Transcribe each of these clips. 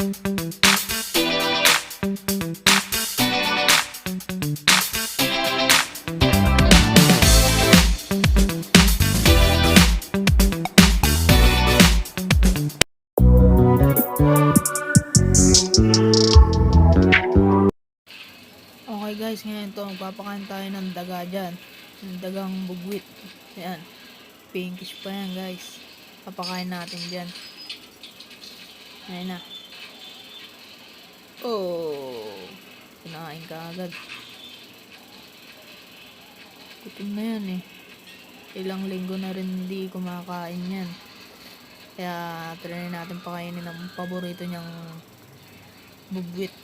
Okay guys, ngayon to magpapakain tayo ng daga dyan, ng dagang bugwit. Ayan, pinkish pa yan guys, papakain natin dyan. Ayan na. Oh, kinain ka agad. Gutom na yan eh, ilang linggo na rin hindi kumakain yan. Kaya try natin pakainin ng paborito niyang bugwit.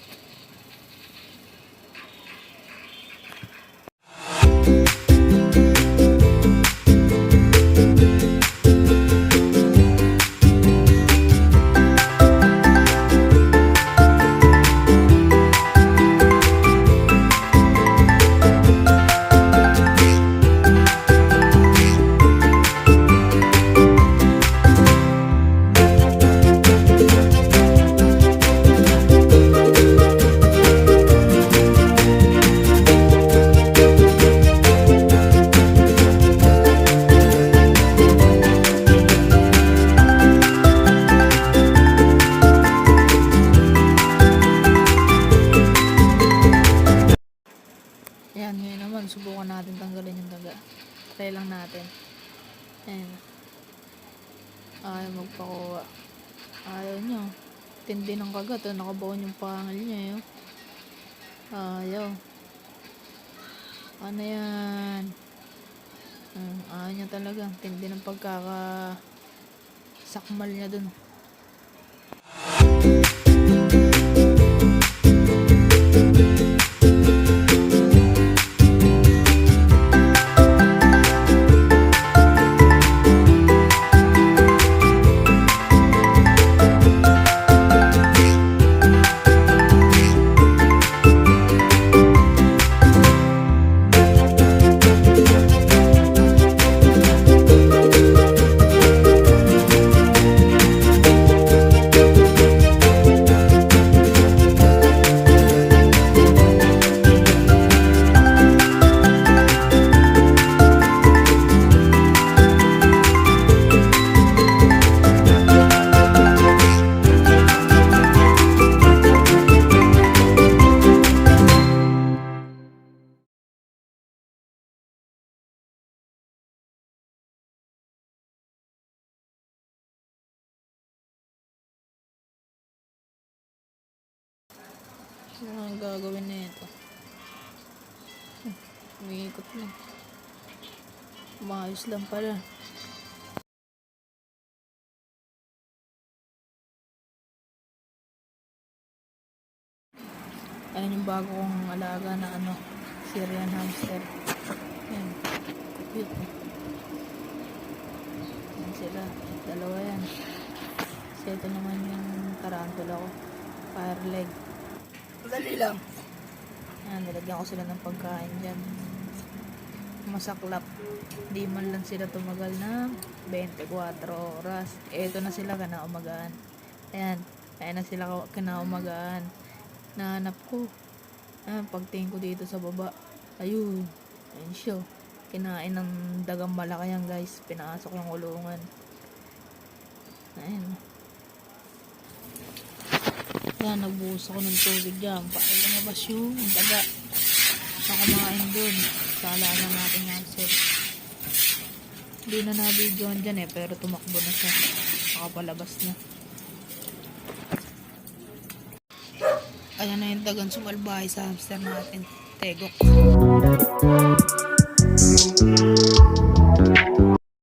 Ayan, ngayon naman, subukan natin tanggalin yung daga. Try lang natin. Ayan. Ayaw magpakuha. Ayaw nyo. Tindi ng kagat. Nakabaon yung pangil niya. Ayaw. Ano yan? Ayaw niya talaga. Tindi ng pagkakasakmal niya dun. Ano ang gagawin na ito? Umiikot na. Maayos lang pala. Ayan yung bago kong alaga na Syrian hamster. Ayan. Cute. Ayan sila. Dalawa yan. Kasi ito naman yung tarantula ko. Fire leg. Dali lang. Ayan, nilagyan ko sila ng pagkain dyan. Masaklap. Di man lang sila tumagal ng 24 oras. Ito na sila kinaumagaan. Ayan. Ayan na sila kinaumagaan. Nahanap ko. Ayan, pagtingin ko dito sa baba. Ayun. Ayan siya. Kinain ng dagang malaki yan guys. Pinasok yung kulungan. Ayan. Yan, nagbuhos ako ng tubig dyan para lumabas yung daga na kumain dun sa alaman natin hamster. Hindi na na-videoan dyan pero tumakbo na siya, nakapalabas na. Ayan na yung dagang sumalbahay sa hamster natin, tegok.